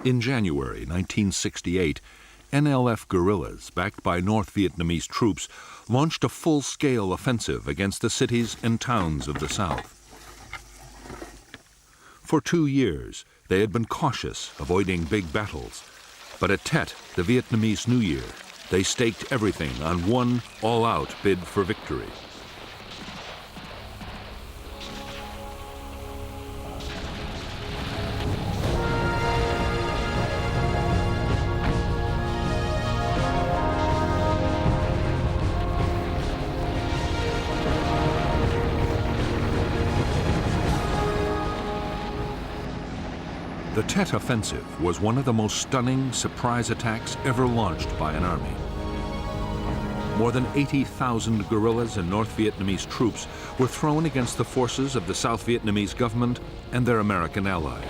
In January 1968, NLF guerrillas, backed by North Vietnamese troops, launched a full-scale offensive against the cities and towns of the South. For 2 years, they had been cautious, avoiding big battles. But at Tet, the Vietnamese New Year, they staked everything on one all-out bid for victory. The Tet Offensive was one of the most stunning surprise attacks ever launched by an army. More than 80,000 guerrillas and North Vietnamese troops were thrown against the forces of the South Vietnamese government and their American allies.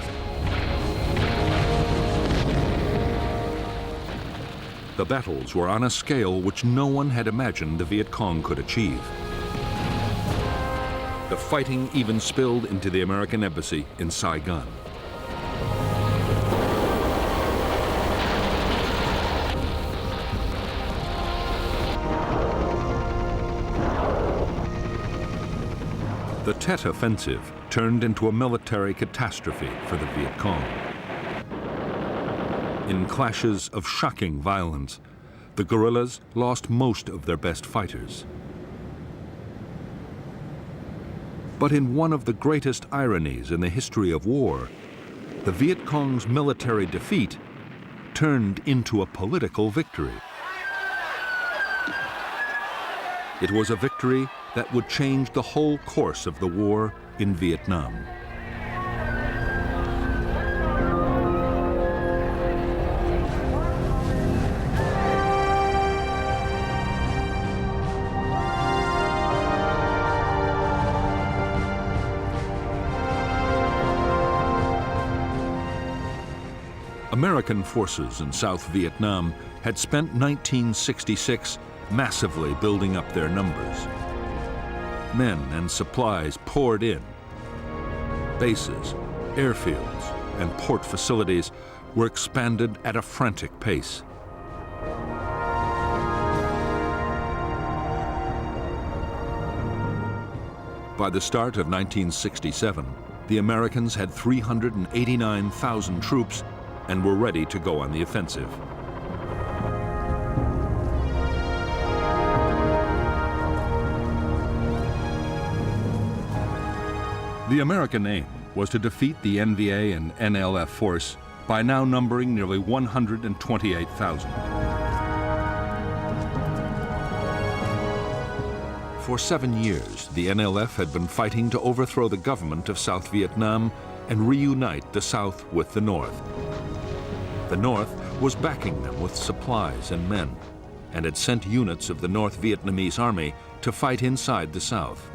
The battles were on a scale which no one had imagined the Viet Cong could achieve. The fighting even spilled into the American embassy in Saigon. The Tet Offensive turned into a military catastrophe for the Viet Cong. In clashes of shocking violence, the guerrillas lost most of their best fighters. But in one of the greatest ironies in the history of war, the Viet Cong's military defeat turned into a political victory. It was a victory that would change the whole course of the war in Vietnam. American forces in South Vietnam had spent 1966 massively building up their numbers. Men and supplies poured in. Bases, airfields, and port facilities were expanded at a frantic pace. By the start of 1967, the Americans had 389,000 troops and were ready to go on the offensive. The American aim was to defeat the NVA and NLF force by now numbering nearly 128,000. For 7 years, the NLF had been fighting to overthrow the government of South Vietnam and reunite the South with the North. The North was backing them with supplies and men, and had sent units of the North Vietnamese Army to fight inside the South.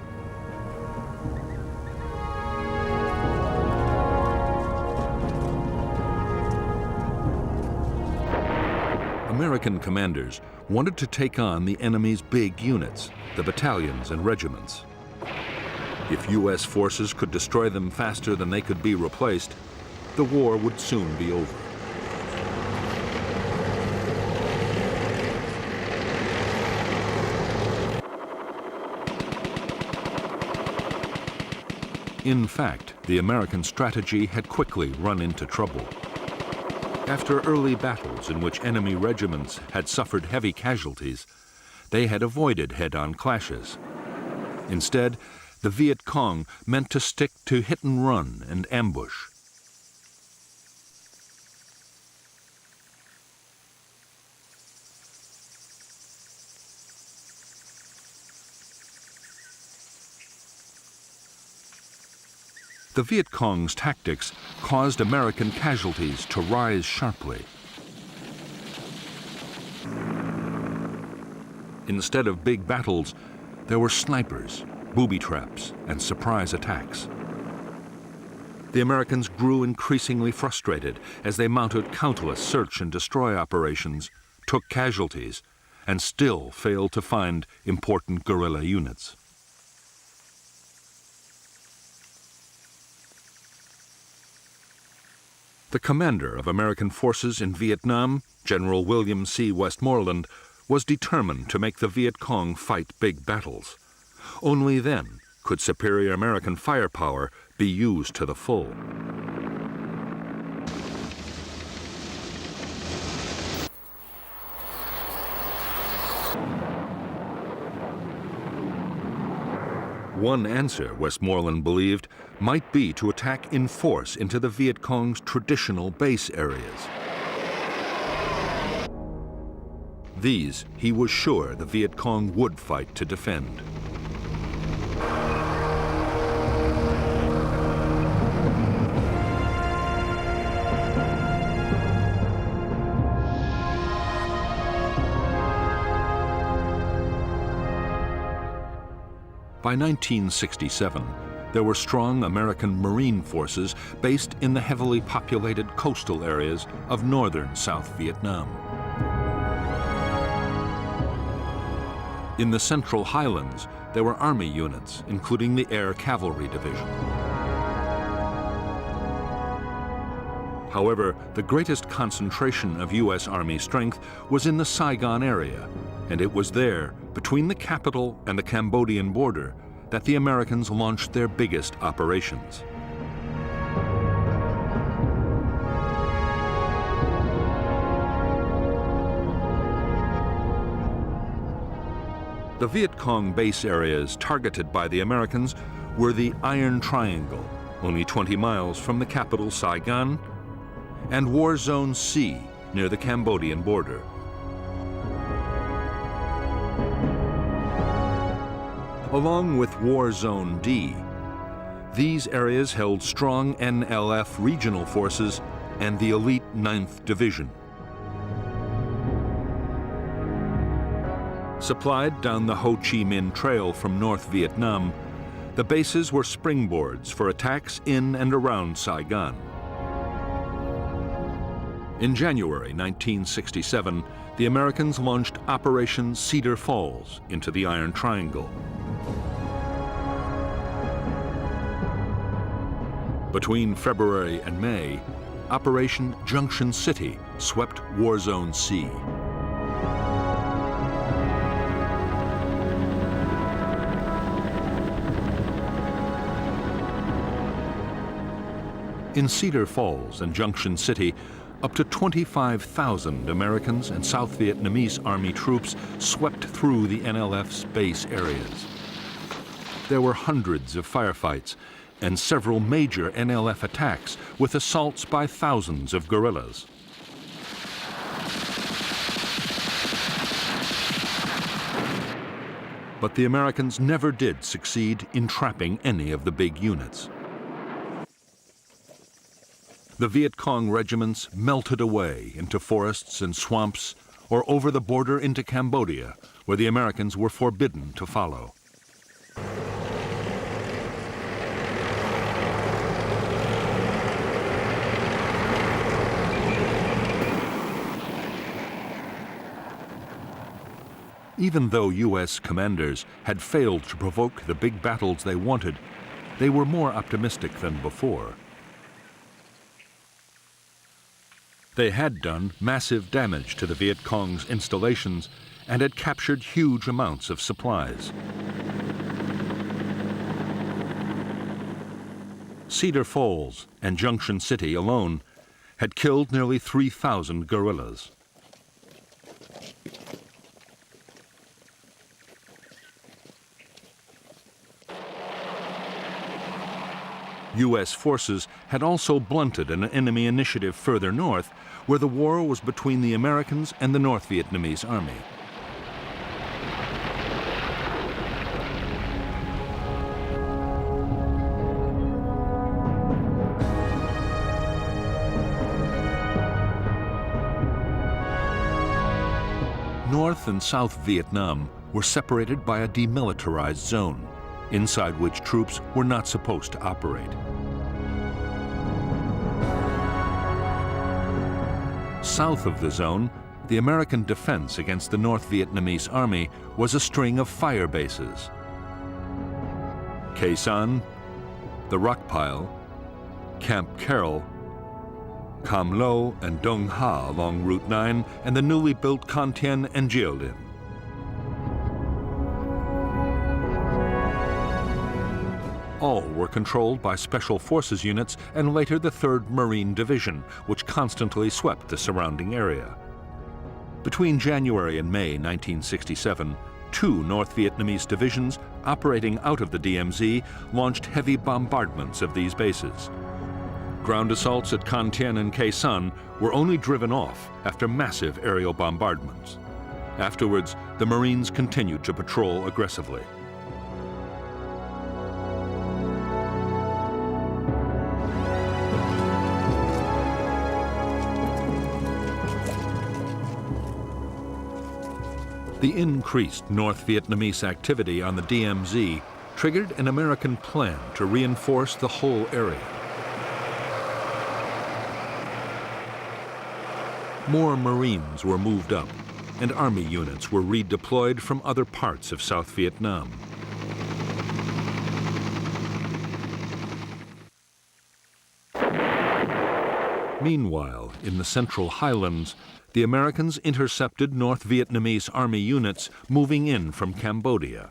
American commanders wanted to take on the enemy's big units, the battalions and regiments. If U.S. forces could destroy them faster than they could be replaced, the war would soon be over. In fact, the American strategy had quickly run into trouble. After early battles in which enemy regiments had suffered heavy casualties, they had avoided head-on clashes. Instead, the Viet Cong meant to stick to hit and run and ambush. The Viet Cong's tactics caused American casualties to rise sharply. Instead of big battles, there were snipers, booby traps, and surprise attacks. The Americans grew increasingly frustrated as they mounted countless search and destroy operations, took casualties, and still failed to find important guerrilla units. The commander of American forces in Vietnam, General William C. Westmoreland, was determined to make the Viet Cong fight big battles. Only then could superior American firepower be used to the full. One answer, Westmoreland believed, might be to attack in force into the Viet Cong's traditional base areas. These, he was sure the Viet Cong would fight to defend. By 1967, there were strong American Marine forces based in the heavily populated coastal areas of northern South Vietnam. In the Central Highlands, there were Army units, including the Air Cavalry Division. However, the greatest concentration of U.S. Army strength was in the Saigon area, and it was there, between the capital and the Cambodian border, that the Americans launched their biggest operations. The Viet Cong base areas targeted by the Americans were the Iron Triangle, only 20 miles from the capital Saigon, and War Zone C, near the Cambodian border. Along with War Zone D, these areas held strong NLF regional forces and the elite 9th Division. Supplied down the Ho Chi Minh Trail from North Vietnam, the bases were springboards for attacks in and around Saigon. In January 1967, the Americans launched Operation Cedar Falls into the Iron Triangle. Between February and May, Operation Junction City swept War Zone C. In Cedar Falls and Junction City, up to 25,000 Americans and South Vietnamese Army troops swept through the NLF's base areas. There were hundreds of firefights and several major NLF attacks with assaults by thousands of guerrillas. But the Americans never did succeed in trapping any of the big units. The Viet Cong regiments melted away into forests and swamps or over the border into Cambodia, where the Americans were forbidden to follow. Even though U.S. commanders had failed to provoke the big battles they wanted, they were more optimistic than before. They had done massive damage to the Viet Cong's installations and had captured huge amounts of supplies. Cedar Falls and Junction City alone had killed nearly 3,000 guerrillas. U.S. forces had also blunted an enemy initiative further north, where the war was between the Americans and the North Vietnamese Army. North and South Vietnam were separated by a demilitarized zone, inside which troops were not supposed to operate. South of the zone, the American defense against the North Vietnamese Army was a string of fire bases. Khe Sanh, the Rock Pile, Camp Carroll, Cam Lo and Dong Ha along Route 9, and the newly built Can Tien and Jiaolin. All were controlled by Special Forces units and later the 3rd Marine Division, which constantly swept the surrounding area. Between January and May 1967, 2 North Vietnamese divisions operating out of the DMZ launched heavy bombardments of these bases. Ground assaults at Can Tien and Khe Sanh were only driven off after massive aerial bombardments. Afterwards, the Marines continued to patrol aggressively. The increased North Vietnamese activity on the DMZ triggered an American plan to reinforce the whole area. More Marines were moved up, and Army units were redeployed from other parts of South Vietnam. Meanwhile, in the Central Highlands, the Americans intercepted North Vietnamese Army units moving in from Cambodia.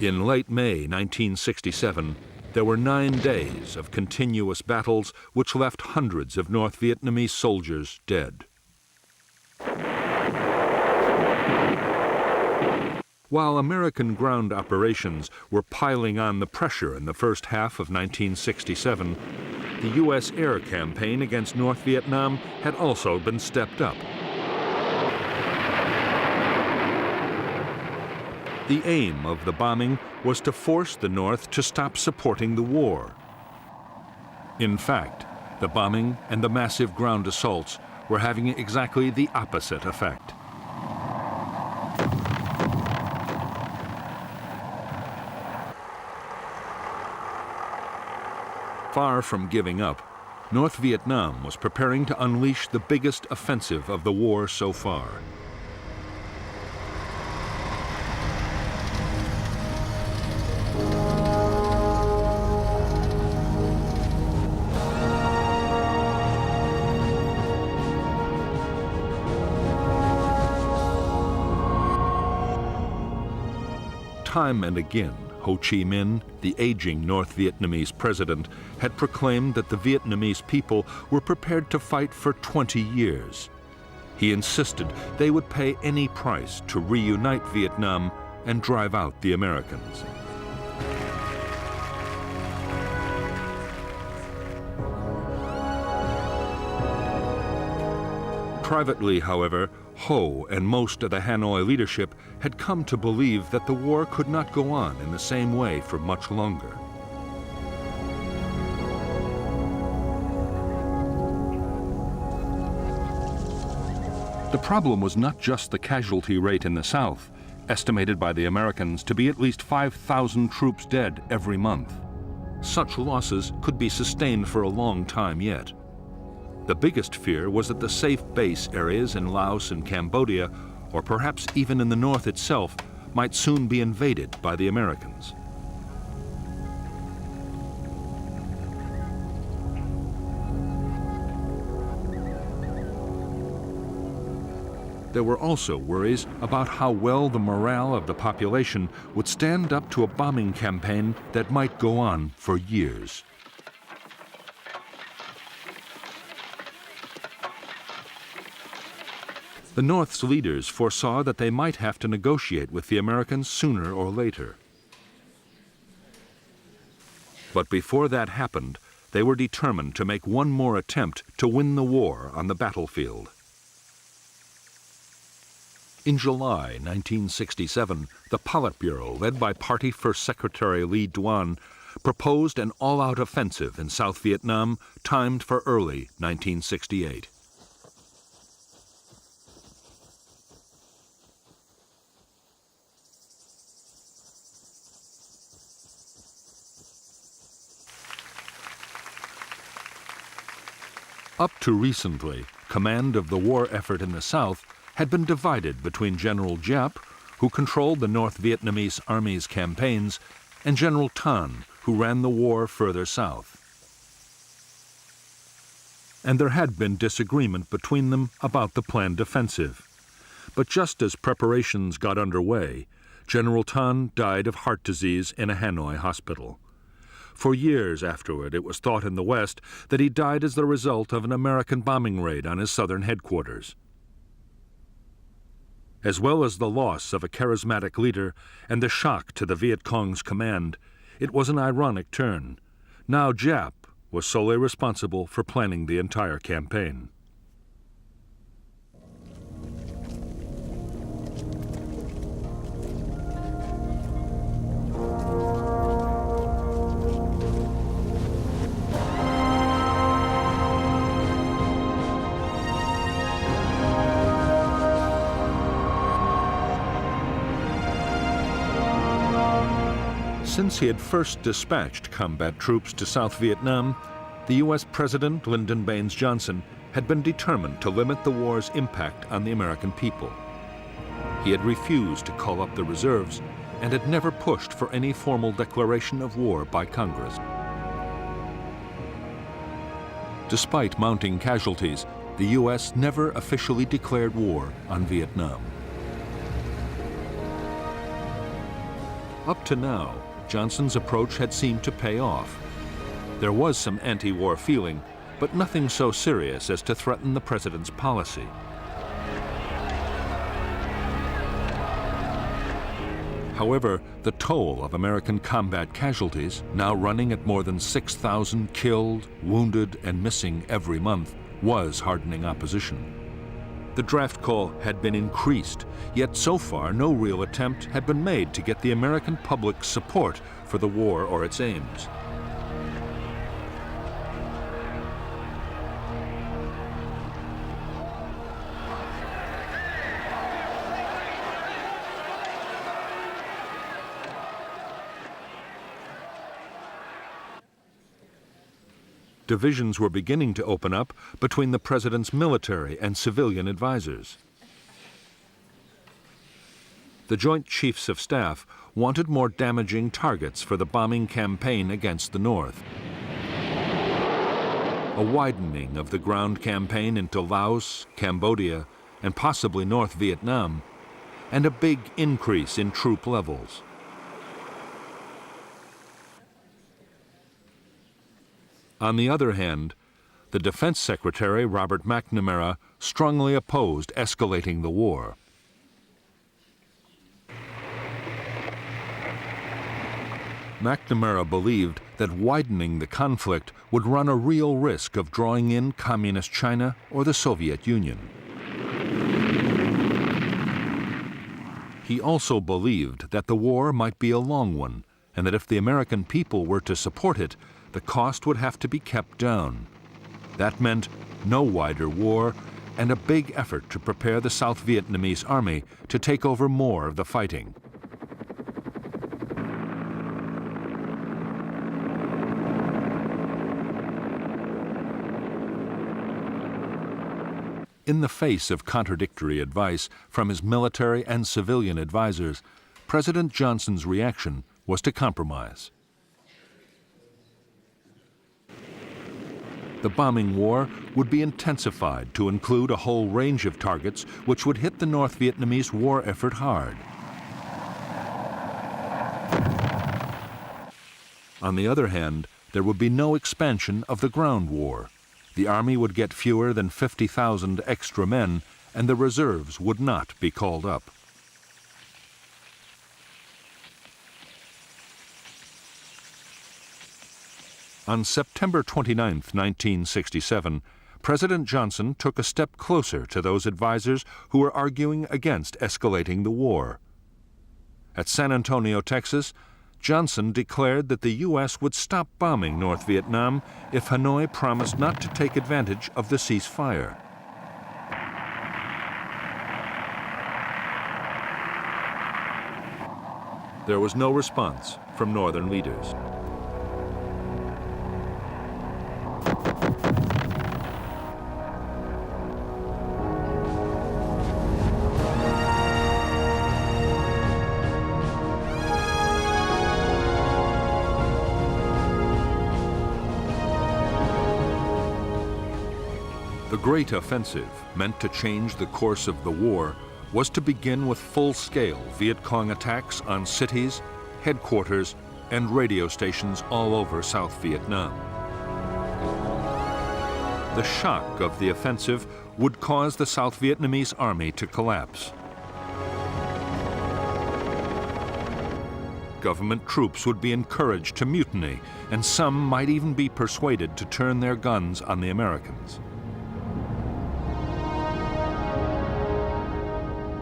In late May 1967, there were 9 days of continuous battles which left hundreds of North Vietnamese soldiers dead. While American ground operations were piling on the pressure in the first half of 1967, the U.S. air campaign against North Vietnam had also been stepped up. The aim of the bombing was to force the North to stop supporting the war. In fact, the bombing and the massive ground assaults were having exactly the opposite effect. Far from giving up, North Vietnam was preparing to unleash the biggest offensive of the war so far. Time and again, Ho Chi Minh, the aging North Vietnamese president, had proclaimed that the Vietnamese people were prepared to fight for 20 years. He insisted they would pay any price to reunite Vietnam and drive out the Americans. Privately, however, Ho and most of the Hanoi leadership had come to believe that the war could not go on in the same way for much longer. The problem was not just the casualty rate in the South, estimated by the Americans to be at least 5,000 troops dead every month. Such losses could be sustained for a long time yet. The biggest fear was that the safe base areas in Laos and Cambodia, or perhaps even in the north itself, might soon be invaded by the Americans. There were also worries about how well the morale of the population would stand up to a bombing campaign that might go on for years. The North's leaders foresaw that they might have to negotiate with the Americans sooner or later. But before that happened, they were determined to make one more attempt to win the war on the battlefield. In July 1967, the Politburo, led by Party First Secretary Lee Duan, proposed an all-out offensive in South Vietnam timed for early 1968. Up to recently, command of the war effort in the South had been divided between General Giap, who controlled the North Vietnamese Army's campaigns, and General Tan, who ran the war further south. And there had been disagreement between them about the planned offensive. But just as preparations got underway, General Tan died of heart disease in a Hanoi hospital. For years afterward, it was thought in the West that he died as the result of an American bombing raid on his southern headquarters. As well as the loss of a charismatic leader and the shock to the Viet Cong's command, it was an ironic turn. Now Giap was solely responsible for planning the entire campaign. Since he had first dispatched combat troops to South Vietnam, the U.S. President Lyndon Baines Johnson had been determined to limit the war's impact on the American people. He had refused to call up the reserves and had never pushed for any formal declaration of war by Congress. Despite mounting casualties, the U.S. never officially declared war on Vietnam. Up to now, Johnson's approach had seemed to pay off. There was some anti-war feeling, but nothing so serious as to threaten the president's policy. However, the toll of American combat casualties, now running at more than 6,000 killed, wounded, and missing every month, was hardening opposition. The draft call had been increased, yet so far no real attempt had been made to get the American public's support for the war or its aims. Divisions were beginning to open up between the president's military and civilian advisors. The Joint Chiefs of Staff wanted more damaging targets for the bombing campaign against the North. A widening of the ground campaign into Laos, Cambodia, and possibly North Vietnam, and a big increase in troop levels. On the other hand, the Defense Secretary, Robert McNamara, strongly opposed escalating the war. McNamara believed that widening the conflict would run a real risk of drawing in Communist China or the Soviet Union. He also believed that the war might be a long one, and that if the American people were to support it, the cost would have to be kept down. That meant no wider war and a big effort to prepare the South Vietnamese army to take over more of the fighting. In the face of contradictory advice from his military and civilian advisors, President Johnson's reaction was to compromise. The bombing war would be intensified to include a whole range of targets which would hit the North Vietnamese war effort hard. On the other hand, there would be no expansion of the ground war. The army would get fewer than 50,000 extra men, and the reserves would not be called up. On September 29, 1967, President Johnson took a step closer to those advisors who were arguing against escalating the war. At San Antonio, Texas, Johnson declared that the U.S. would stop bombing North Vietnam if Hanoi promised not to take advantage of the ceasefire. There was no response from Northern leaders. The Great Offensive, meant to change the course of the war, was to begin with full-scale Viet Cong attacks on cities, headquarters, and radio stations all over South Vietnam. The shock of the offensive would cause the South Vietnamese army to collapse. Government troops would be encouraged to mutiny, and some might even be persuaded to turn their guns on the Americans.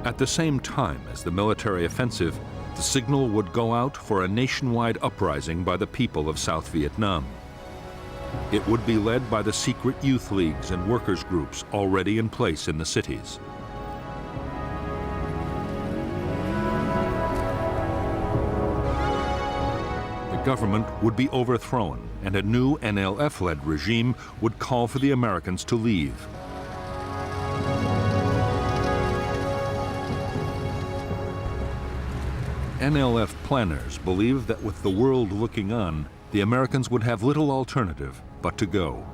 At the same time as the military offensive, the signal would go out for a nationwide uprising by the people of South Vietnam. It would be led by the secret youth leagues and workers' groups already in place in the cities. The government would be overthrown, and a new NLF-led regime would call for the Americans to leave. NLF planners believed that with the world looking on, the Americans would have little alternative but to go.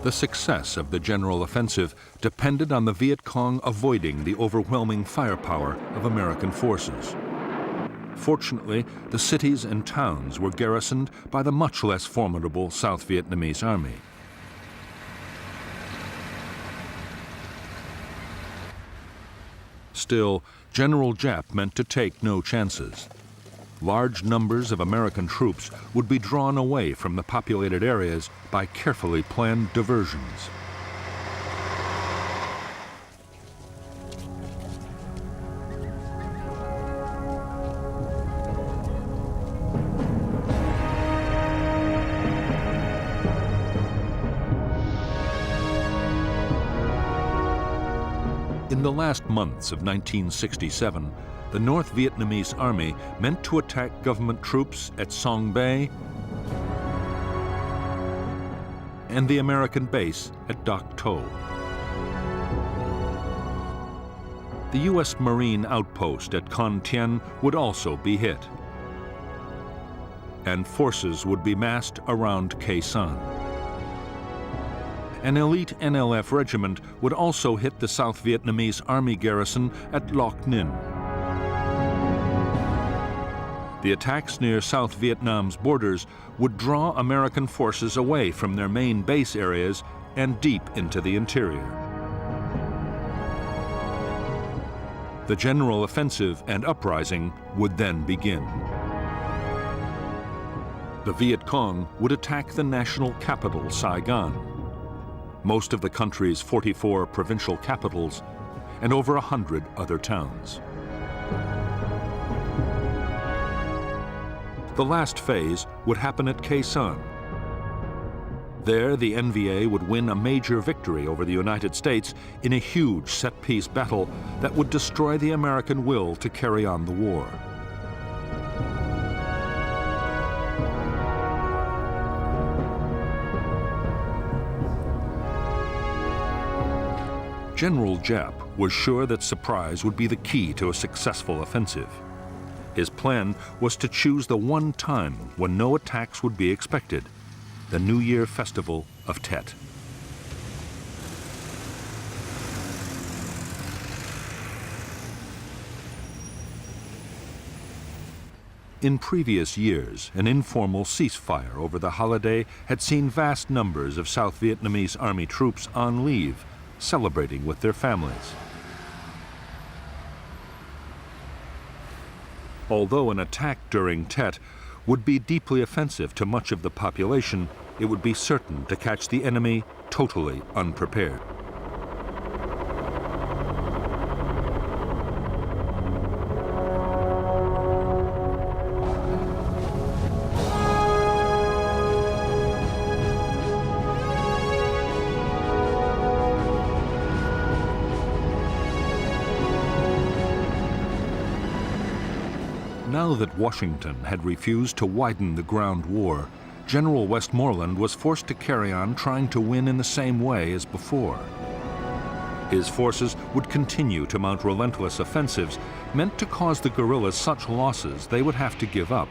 The success of the general offensive depended on the Viet Cong avoiding the overwhelming firepower of American forces. Fortunately, the cities and towns were garrisoned by the much less formidable South Vietnamese army. Still, General Giap meant to take no chances. Large numbers of American troops would be drawn away from the populated areas by carefully planned diversions. In the last months of 1967, the North Vietnamese army meant to attack government troops at Song Bay and the American base at Doc To. The U.S. Marine outpost at Con Thien would also be hit, and forces would be massed around Khe Sanh. An elite NLF regiment would also hit the South Vietnamese army garrison at Loc Ninh. The attacks near South Vietnam's borders would draw American forces away from their main base areas and deep into the interior. The general offensive and uprising would then begin. The Viet Cong would attack the national capital, Saigon, most of the country's 44 provincial capitals, and over 100 other towns. The last phase would happen at Khe Sanh. There, the NVA would win a major victory over the United States in a huge set-piece battle that would destroy the American will to carry on the war. General Giap was sure that surprise would be the key to a successful offensive. His plan was to choose the one time when no attacks would be expected, the New Year festival of Tet. In previous years, an informal ceasefire over the holiday had seen vast numbers of South Vietnamese army troops on leave, celebrating with their families. Although an attack during Tet would be deeply offensive to much of the population, it would be certain to catch the enemy totally unprepared. Now that Washington had refused to widen the ground war, General Westmoreland was forced to carry on trying to win in the same way as before. His forces would continue to mount relentless offensives meant to cause the guerrillas such losses they would have to give up.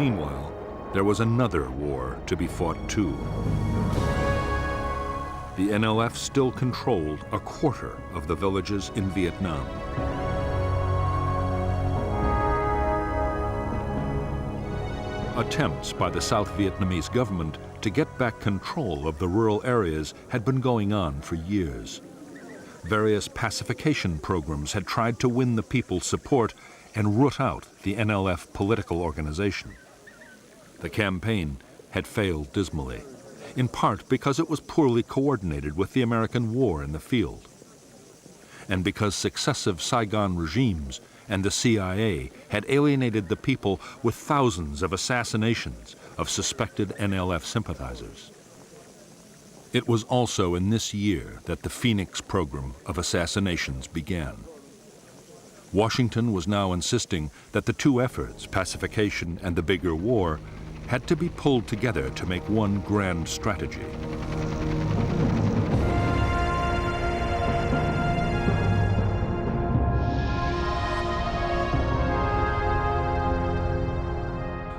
Meanwhile, there was another war to be fought too. The NLF still controlled a quarter of the villages in Vietnam. Attempts by the South Vietnamese government to get back control of the rural areas had been going on for years. Various pacification programs had tried to win the people's support and root out the NLF political organization. The campaign had failed dismally, in part because it was poorly coordinated with the American war in the field, and because successive Saigon regimes and the CIA had alienated the people with thousands of assassinations of suspected NLF sympathizers. It was also in this year that the Phoenix program of assassinations began. Washington was now insisting that the two efforts, pacification and the bigger war, had to be pulled together to make one grand strategy.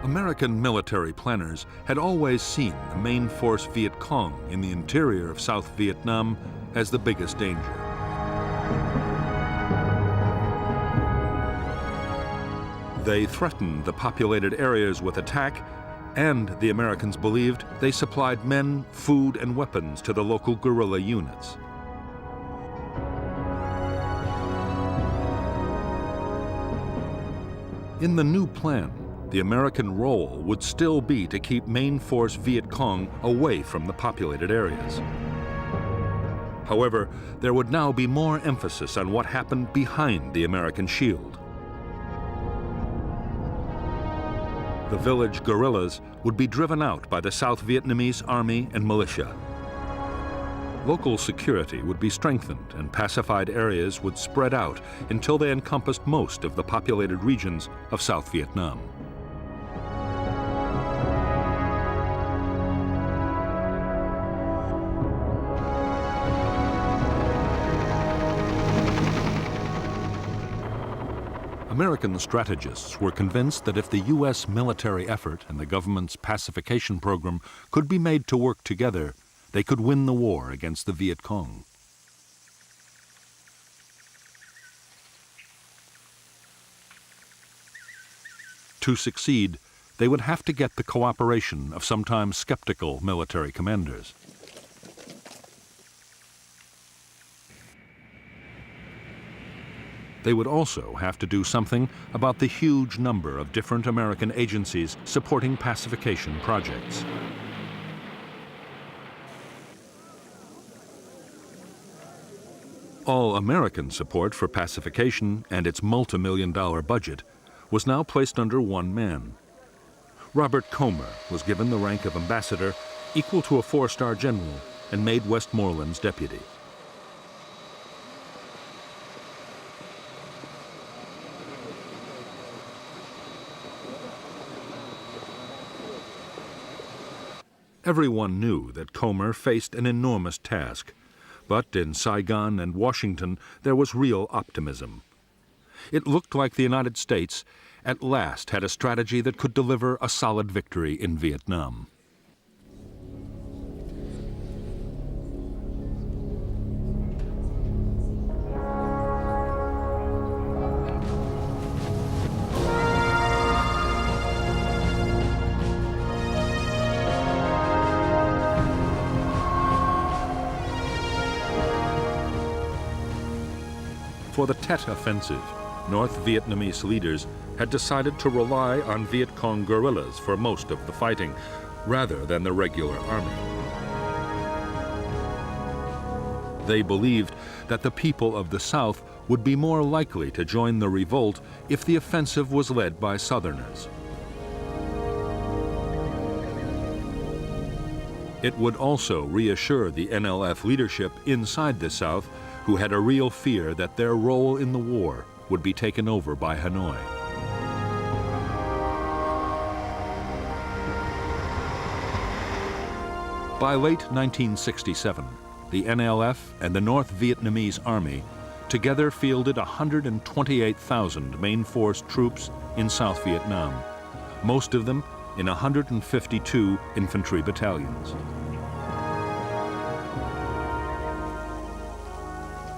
American military planners had always seen the main force Viet Cong in the interior of South Vietnam as the biggest danger. They threatened the populated areas with attack, and the Americans believed they supplied men, food, and weapons to the local guerrilla units. In the new plan, the American role would still be to keep main force Viet Cong away from the populated areas. However, there would now be more emphasis on what happened behind the American shield. The village guerrillas would be driven out by the South Vietnamese army and militia. Local security would be strengthened and pacified areas would spread out until they encompassed most of the populated regions of South Vietnam. American strategists were convinced that if the U.S. military effort and the government's pacification program could be made to work together, they could win the war against the Viet Cong. To succeed, they would have to get the cooperation of sometimes skeptical military commanders. They would also have to do something about the huge number of different American agencies supporting pacification projects. All American support for pacification and its multi-million-dollar budget was now placed under one man. Robert Comer was given the rank of ambassador, equal to a four-star general, and made Westmoreland's deputy. Everyone knew that Comer faced an enormous task, but in Saigon and Washington there was real optimism. It looked like the United States at last had a strategy that could deliver a solid victory in Vietnam. For the Tet Offensive, North Vietnamese leaders had decided to rely on Viet Cong guerrillas for most of the fighting, rather than the regular army. They believed that the people of the South would be more likely to join the revolt if the offensive was led by Southerners. It would also reassure the NLF leadership inside the South, who had a real fear that their role in the war would be taken over by Hanoi. By late 1967, the NLF and the North Vietnamese Army together fielded 128,000 main force troops in South Vietnam, most of them in 152 infantry battalions.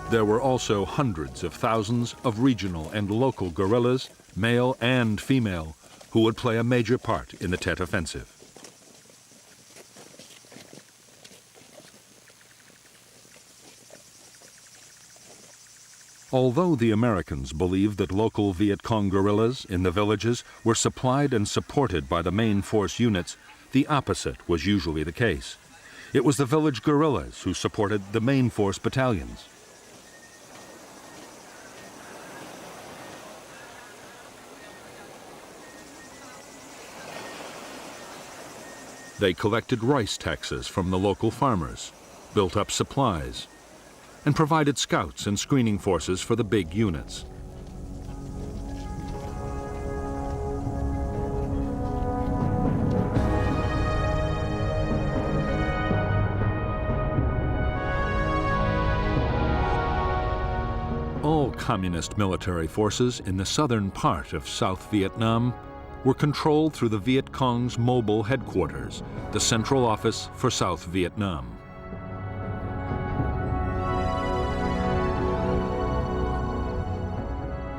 There were also hundreds of thousands of regional and local guerrillas, male and female, who would play a major part in the Tet Offensive. Although the Americans believed that local Viet Cong guerrillas in the villages were supplied and supported by the main force units, the opposite was usually the case. It was the village guerrillas who supported the main force battalions. They collected rice taxes from the local farmers, built up supplies, and provided scouts and screening forces for the big units. All communist military forces in the southern part of South Vietnam were controlled through the Viet Cong's mobile headquarters, the Central Office for South Vietnam.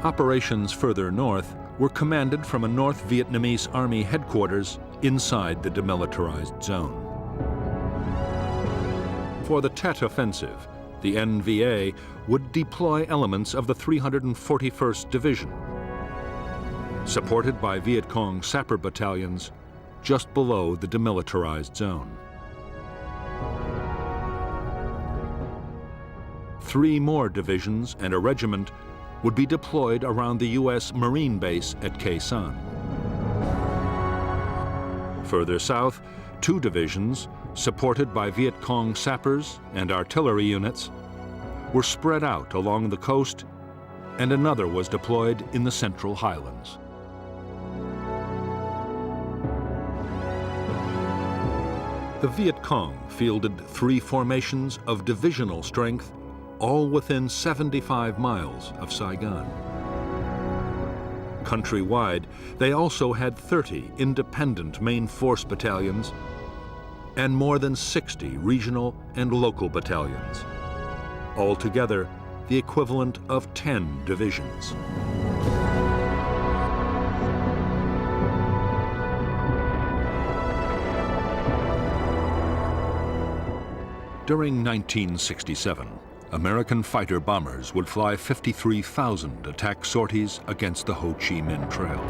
Operations further north were commanded from a North Vietnamese Army headquarters inside the demilitarized zone. For the Tet Offensive, the NVA would deploy elements of the 341st Division, supported by Viet Cong sapper battalions just below the demilitarized zone. 3 more divisions and a regiment would be deployed around the U.S. Marine base at Khe Sanh. Further south, 2 divisions, supported by Viet Cong sappers and artillery units, were spread out along the coast, and another was deployed in the Central Highlands. The Viet Cong fielded 3 formations of divisional strength, all within 75 miles of Saigon. Countrywide, they also had 30 independent main force battalions and more than 60 regional and local battalions. Altogether, the equivalent of 10 divisions. During 1967, American fighter bombers would fly 53,000 attack sorties against the Ho Chi Minh Trail.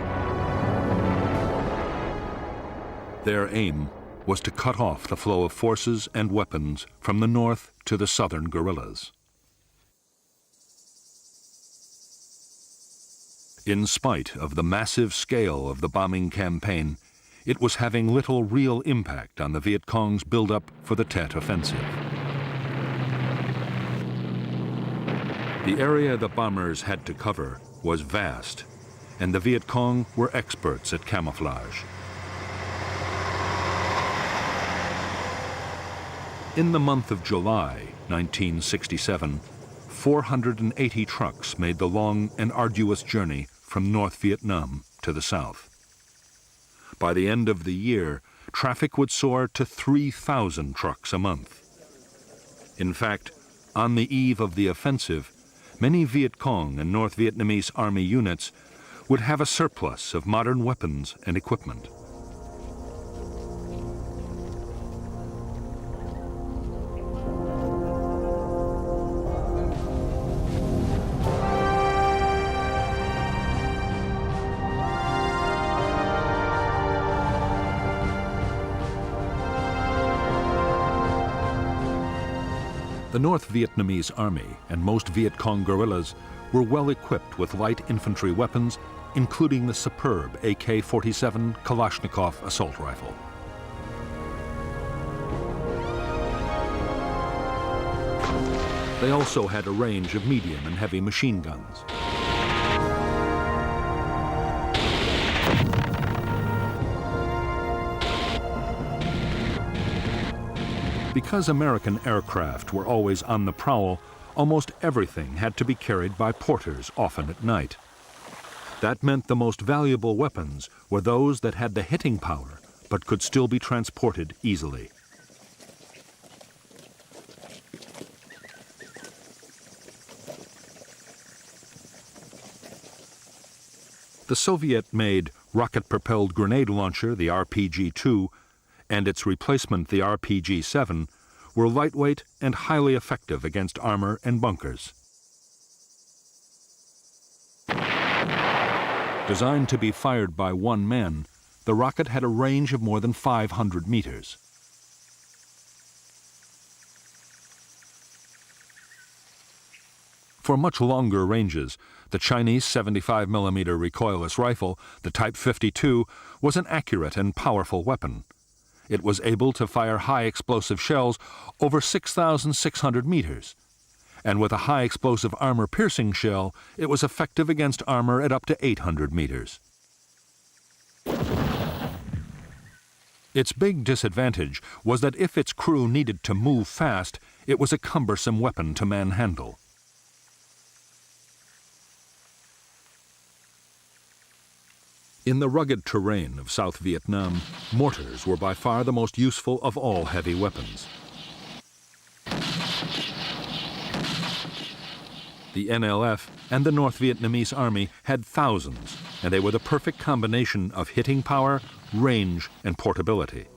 Their aim was to cut off the flow of forces and weapons from the north to the southern guerrillas. In spite of the massive scale of the bombing campaign, it was having little real impact on the Viet Cong's buildup for the Tet Offensive. The area the bombers had to cover was vast, and the Viet Cong were experts at camouflage. In the month of July 1967, 480 trucks made the long and arduous journey from North Vietnam to the south. By the end of the year, traffic would soar to 3,000 trucks a month. In fact, on the eve of the offensive, many Viet Cong and North Vietnamese Army units would have a surplus of modern weapons and equipment. The North Vietnamese Army and most Viet Cong guerrillas were well equipped with light infantry weapons, including the superb AK-47 Kalashnikov assault rifle. They also had a range of medium and heavy machine guns. Because American aircraft were always on the prowl, almost everything had to be carried by porters, often at night. That meant the most valuable weapons were those that had the hitting power but could still be transported easily. The Soviet-made rocket-propelled grenade launcher, the RPG-2, and its replacement, the RPG-7, were lightweight and highly effective against armor and bunkers. Designed to be fired by one man, the rocket had a range of more than 500 meters. For much longer ranges, the Chinese 75mm recoilless rifle, the Type 52, was an accurate and powerful weapon. It was able to fire high explosive shells over 6,600 meters. And with a high explosive armor-piercing shell, it was effective against armor at up to 800 meters. Its big disadvantage was that if its crew needed to move fast, it was a cumbersome weapon to manhandle. In the rugged terrain of South Vietnam, mortars were by far the most useful of all heavy weapons. The NLF and the North Vietnamese Army had thousands, and they were the perfect combination of hitting power, range, and portability.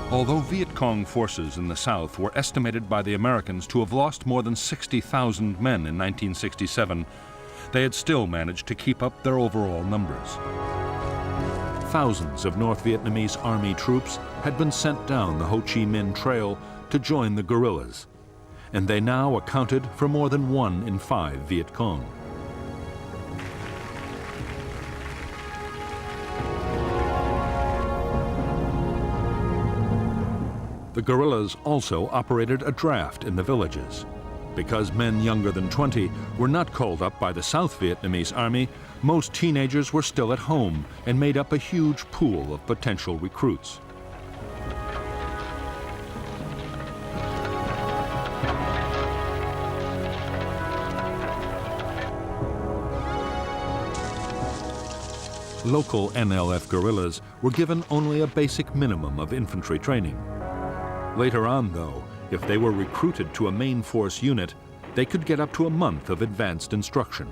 Although Viet Cong forces in the South were estimated by the Americans to have lost more than 60,000 men in 1967, they had still managed to keep up their overall numbers. Thousands of North Vietnamese Army troops had been sent down the Ho Chi Minh Trail to join the guerrillas, and they now accounted for more than 1 in 5 Viet Cong. The guerrillas also operated a draft in the villages. Because men younger than 20 were not called up by the South Vietnamese Army, most teenagers were still at home and made up a huge pool of potential recruits. Local NLF guerrillas were given only a basic minimum of infantry training. Later on, though, if they were recruited to a main force unit, they could get up to a month of advanced instruction.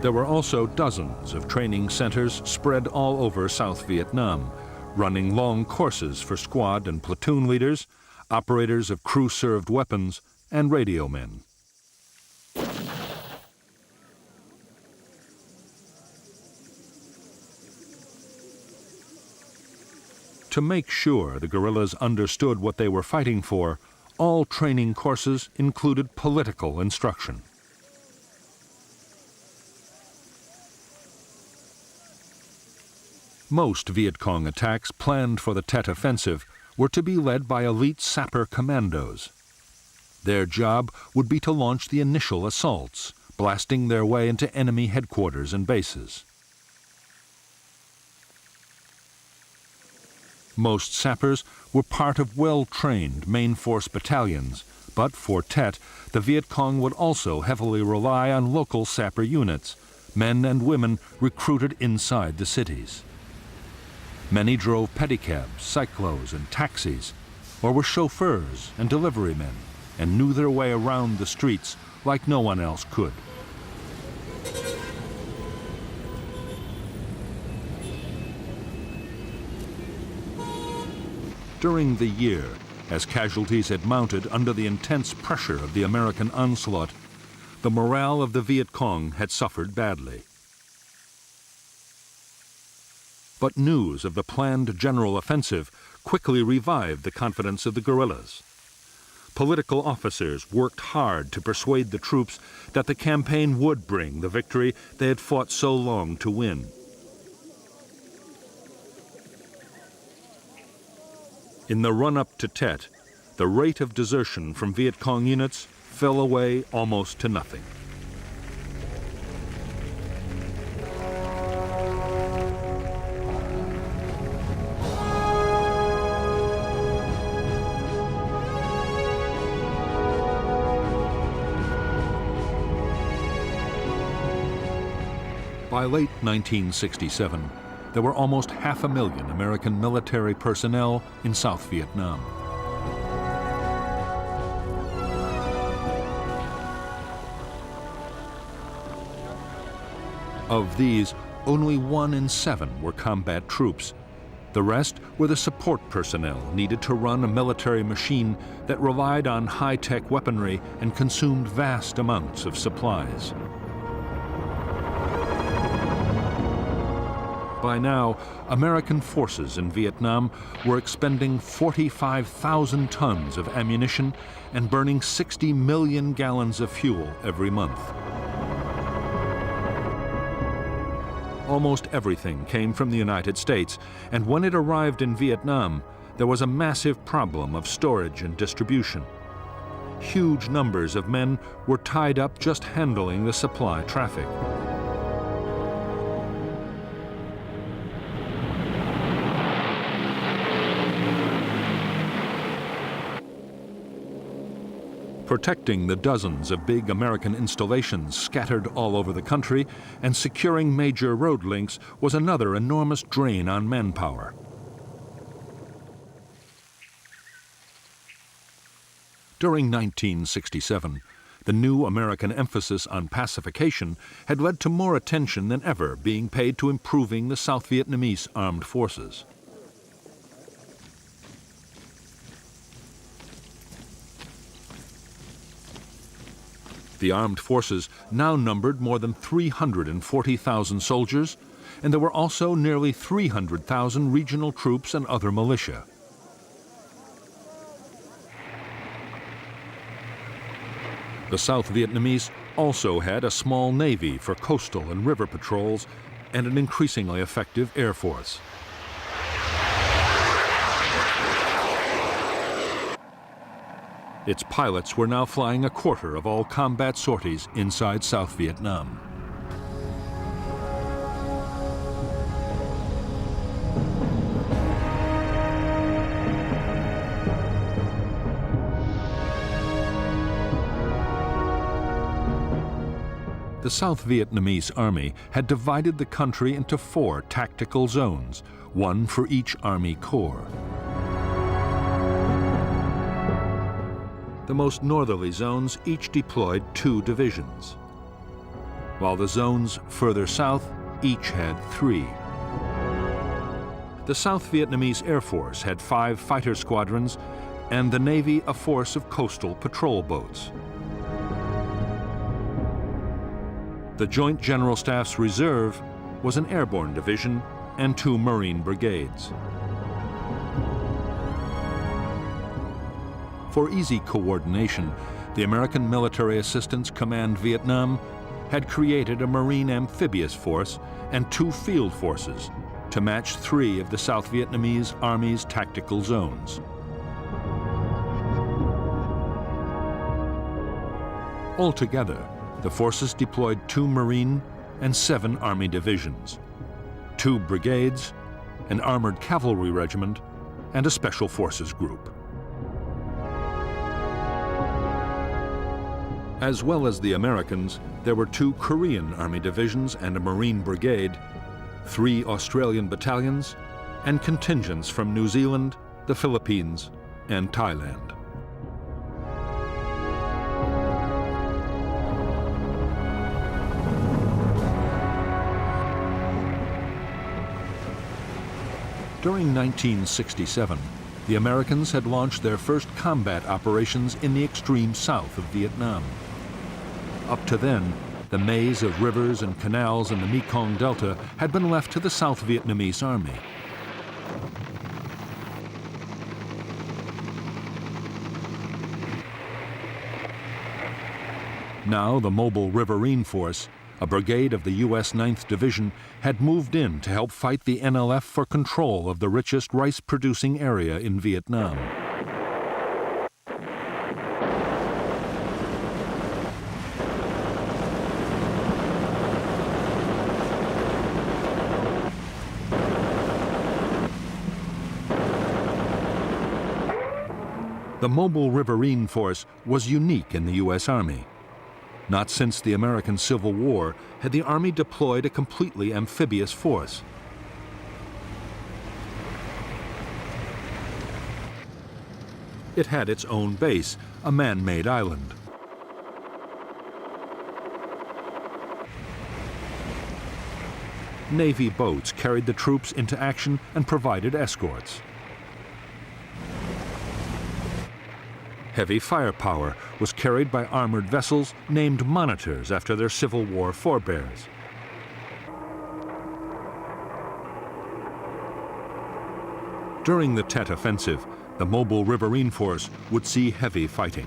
There were also dozens of training centers spread all over South Vietnam, running long courses for squad and platoon leaders, operators of crew-served weapons, and radio men. To make sure the guerrillas understood what they were fighting for, all training courses included political instruction. Most Viet Cong attacks planned for the Tet Offensive were to be led by elite sapper commandos. Their job would be to launch the initial assaults, blasting their way into enemy headquarters and bases. Most sappers were part of well-trained main force battalions, but for Tet, the Viet Cong would also heavily rely on local sapper units, men and women recruited inside the cities. Many drove pedicabs, cyclos, and taxis, or were chauffeurs and delivery men, and knew their way around the streets like no one else could. During the year, as casualties had mounted under the intense pressure of the American onslaught, the morale of the Viet Cong had suffered badly. But news of the planned general offensive quickly revived the confidence of the guerrillas. Political officers worked hard to persuade the troops that the campaign would bring the victory they had fought so long to win. In the run-up to Tet, the rate of desertion from Viet Cong units fell away almost to nothing. By late 1967, there were almost 500,000 American military personnel in South Vietnam. Of these, only 1 in 7 were combat troops. The rest were the support personnel needed to run a military machine that relied on high-tech weaponry and consumed vast amounts of supplies. By now, American forces in Vietnam were expending 45,000 tons of ammunition and burning 60 million gallons of fuel every month. Almost everything came from the United States, and when it arrived in Vietnam, there was a massive problem of storage and distribution. Huge numbers of men were tied up just handling the supply traffic. Protecting the dozens of big American installations scattered all over the country and securing major road links was another enormous drain on manpower. During 1967, the new American emphasis on pacification had led to more attention than ever being paid to improving the South Vietnamese armed forces. The armed forces now numbered more than 340,000 soldiers, and there were also nearly 300,000 regional troops and other militia. The South Vietnamese also had a small navy for coastal and river patrols and an increasingly effective air force. Its pilots were now flying a quarter of all combat sorties inside South Vietnam. The South Vietnamese Army had divided the country into 4 tactical zones, one for each Army Corps. The most northerly zones each deployed 2 divisions, while the zones further south each had 3. The South Vietnamese Air Force had 5 fighter squadrons and the Navy a force of coastal patrol boats. The Joint General Staff's reserve was an airborne division and 2 Marine brigades. For easy coordination, the American Military Assistance Command Vietnam had created a Marine amphibious force and 2 field forces to match 3 of the South Vietnamese Army's tactical zones. Altogether, the forces deployed 2 Marine and 7 Army divisions, 2 brigades, an armored cavalry regiment, and a special forces group. As well as the Americans, there were 2 Korean Army divisions and a Marine brigade, 3 Australian battalions, and contingents from New Zealand, the Philippines, and Thailand. During 1967, the Americans had launched their first combat operations in the extreme south of Vietnam. Up to then, the maze of rivers and canals in the Mekong Delta had been left to the South Vietnamese Army. Now the mobile riverine force a brigade of the U.S. 9th Division had moved in to help fight the NLF for control of the richest rice-producing area in Vietnam. The Mobile Riverine Force was unique in the U.S. Army. Not since the American Civil War had the Army deployed a completely amphibious force. It had its own base, a man-made island. Navy boats carried the troops into action and provided escorts. Heavy firepower was carried by armored vessels named monitors after their Civil War forebears. During the Tet Offensive, the Mobile Riverine Force would see heavy fighting.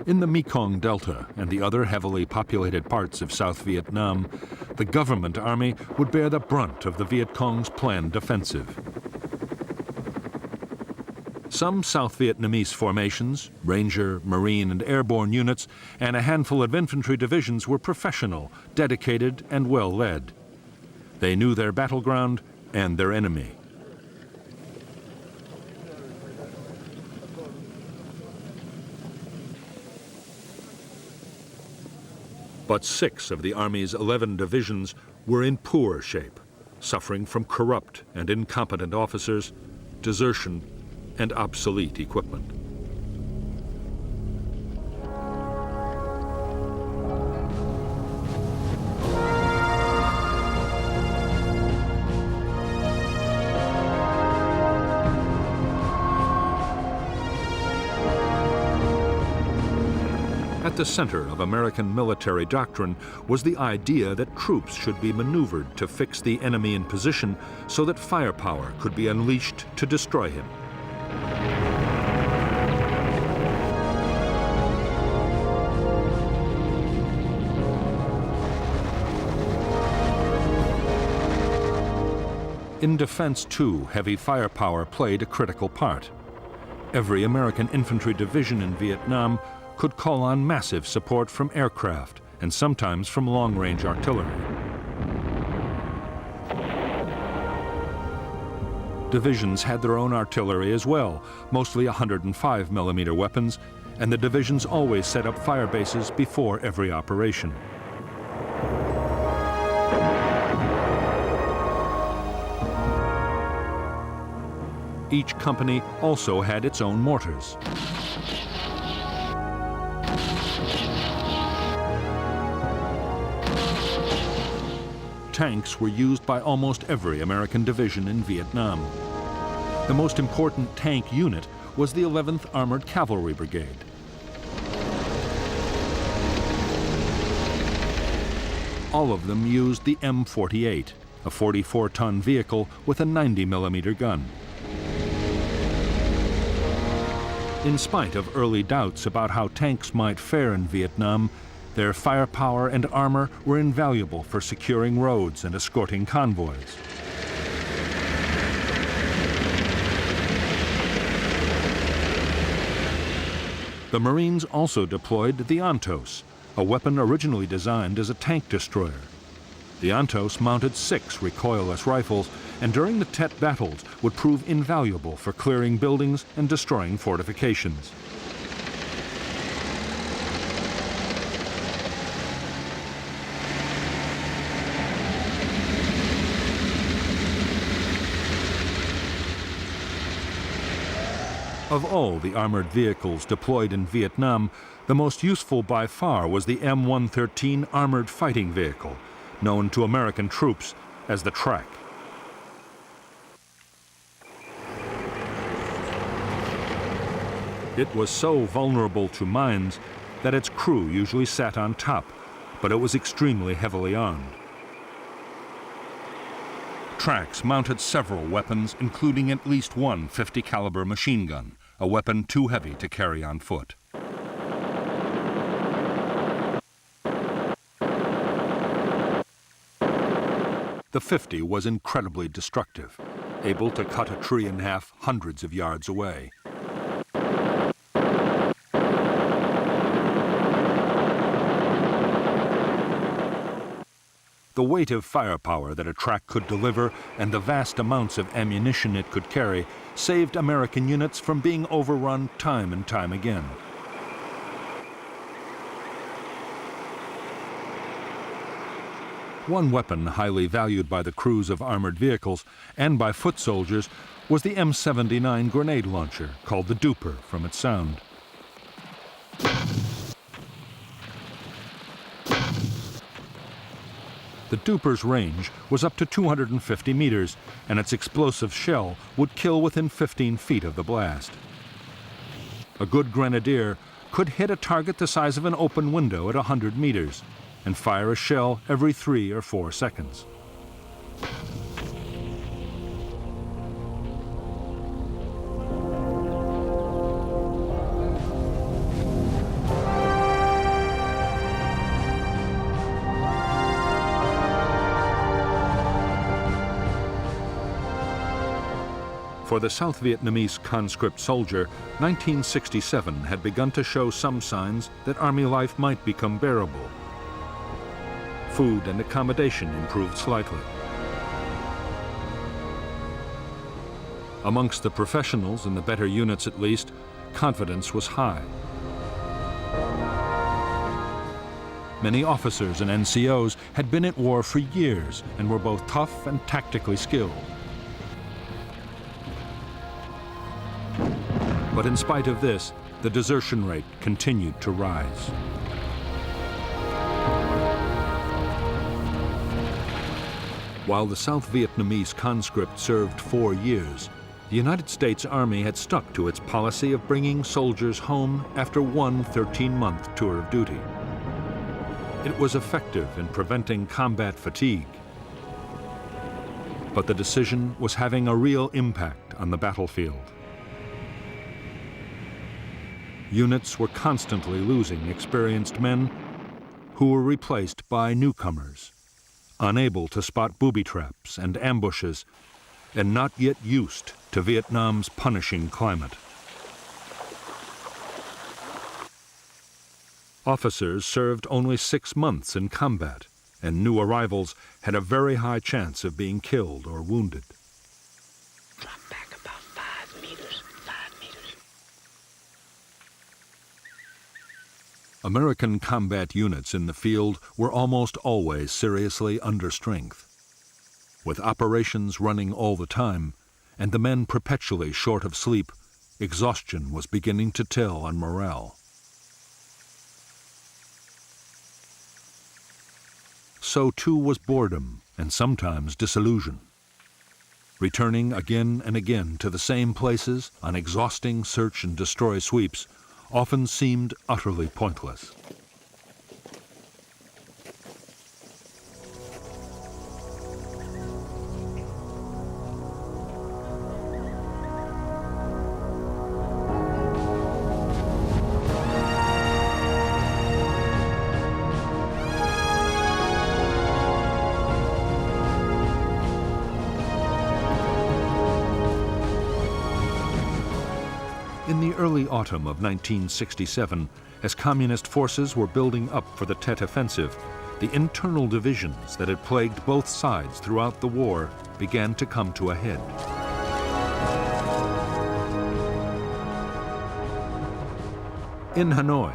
In the Mekong Delta and the other heavily populated parts of South Vietnam, the government army would bear the brunt of the Viet Cong's planned offensive. Some South Vietnamese formations, Ranger, Marine, and Airborne units, and a handful of infantry divisions were professional, dedicated, and well led. They knew their battleground and their enemy. But 6 of the Army's 11 divisions were in poor shape, suffering from corrupt and incompetent officers, desertion, and obsolete equipment. At the center of American military doctrine was the idea that troops should be maneuvered to fix the enemy in position so that firepower could be unleashed to destroy him. In defense, too, heavy firepower played a critical part. Every American infantry division in Vietnam could call on massive support from aircraft and sometimes from long-range artillery. Divisions had their own artillery as well, mostly 105mm weapons, and the divisions always set up fire bases before every operation. Each company also had its own mortars. Tanks were used by almost every American division in Vietnam. The most important tank unit was the 11th Armored Cavalry Brigade. All of them used the M48, a 44-ton vehicle with a 90mm gun. In spite of early doubts about how tanks might fare in Vietnam, their firepower and armor were invaluable for securing roads and escorting convoys. The Marines also deployed the Ontos, a weapon originally designed as a tank destroyer. The Ontos mounted 6 recoilless rifles and during the Tet battles would prove invaluable for clearing buildings and destroying fortifications. Of all the armored vehicles deployed in Vietnam, the most useful by far was the M113 Armored Fighting Vehicle, known to American troops as the Track. It was so vulnerable to mines that its crew usually sat on top, but it was extremely heavily armed. tracks mounted several weapons, including at least one .50 caliber machine gun, a weapon too heavy to carry on foot. The .50 was incredibly destructive, able to cut a tree in half hundreds of yards away. The weight of firepower that a track could deliver and the vast amounts of ammunition it could carry saved American units from being overrun time and time again. One weapon highly valued by the crews of armored vehicles and by foot soldiers was the M79 grenade launcher, called the Duper from its sound. The Duper's range was up to 250 meters, and its explosive shell would kill within 15 feet of the blast. A good grenadier could hit a target the size of an open window at 100 meters and fire a shell every 3 or 4 seconds. For the South Vietnamese conscript soldier, 1967 had begun to show some signs that Army life might become bearable. Food and accommodation improved slightly. Amongst the professionals, in the better units at least, confidence was high. Many officers and NCOs had been at war for years and were both tough and tactically skilled. But in spite of this, the desertion rate continued to rise. While the South Vietnamese conscript served 4 years, the United States Army had stuck to its policy of bringing soldiers home after one 13-month tour of duty. It was effective in preventing combat fatigue. But the decision was having a real impact on the battlefield. Units were constantly losing experienced men who were replaced by newcomers, unable to spot booby traps and ambushes, and not yet used to Vietnam's punishing climate. Officers served only 6 months in combat, and new arrivals had a very high chance of being killed or wounded. Drop back about 5 meters, 5 meters. American combat units in the field were almost always seriously under strength. With operations running all the time, and the men perpetually short of sleep, exhaustion was beginning to tell on morale. So too was boredom and sometimes disillusion. Returning again and again to the same places on exhausting search and destroy sweeps often seemed utterly pointless. In the early autumn of 1967, as communist forces were building up for the Tet Offensive, the internal divisions that had plagued both sides throughout the war began to come to a head. In Hanoi,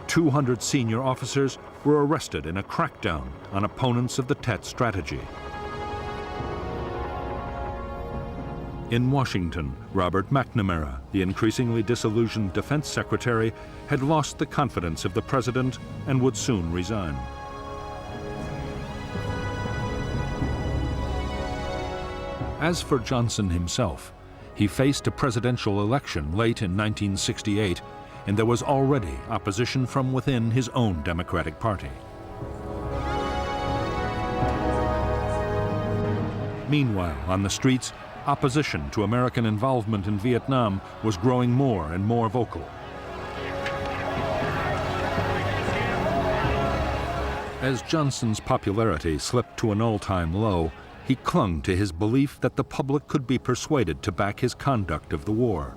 200 senior officers were arrested in a crackdown on opponents of the Tet strategy. In Washington, Robert McNamara, the increasingly disillusioned Defense Secretary, had lost the confidence of the President and would soon resign. As for Johnson himself, he faced a presidential election late in 1968, and there was already opposition from within his own Democratic Party. Meanwhile, on the streets, opposition to American involvement in Vietnam was growing more and more vocal. As Johnson's popularity slipped to an all-time low, he clung to his belief that the public could be persuaded to back his conduct of the war.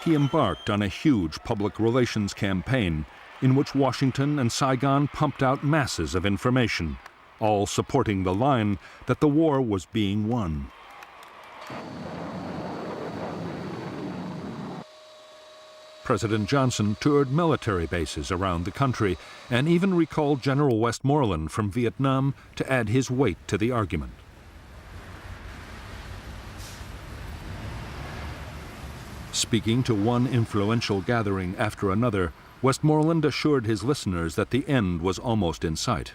He embarked on a huge public relations campaign in which Washington and Saigon pumped out masses of information, all supporting the line that the war was being won. President Johnson toured military bases around the country and even recalled General Westmoreland from Vietnam to add his weight to the argument. Speaking to one influential gathering after another, Westmoreland assured his listeners that the end was almost in sight.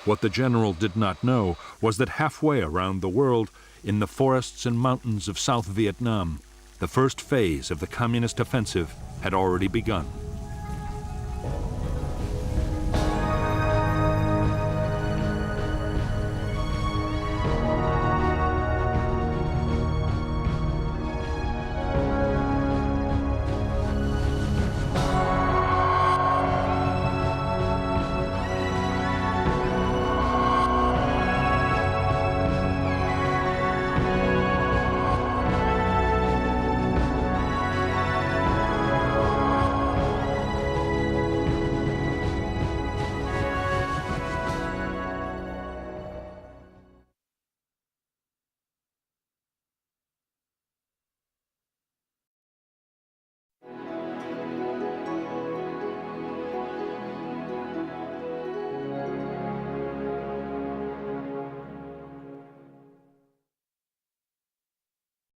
What the general did not know was that halfway around the world, in the forests and mountains of South Vietnam, the first phase of the communist offensive had already begun.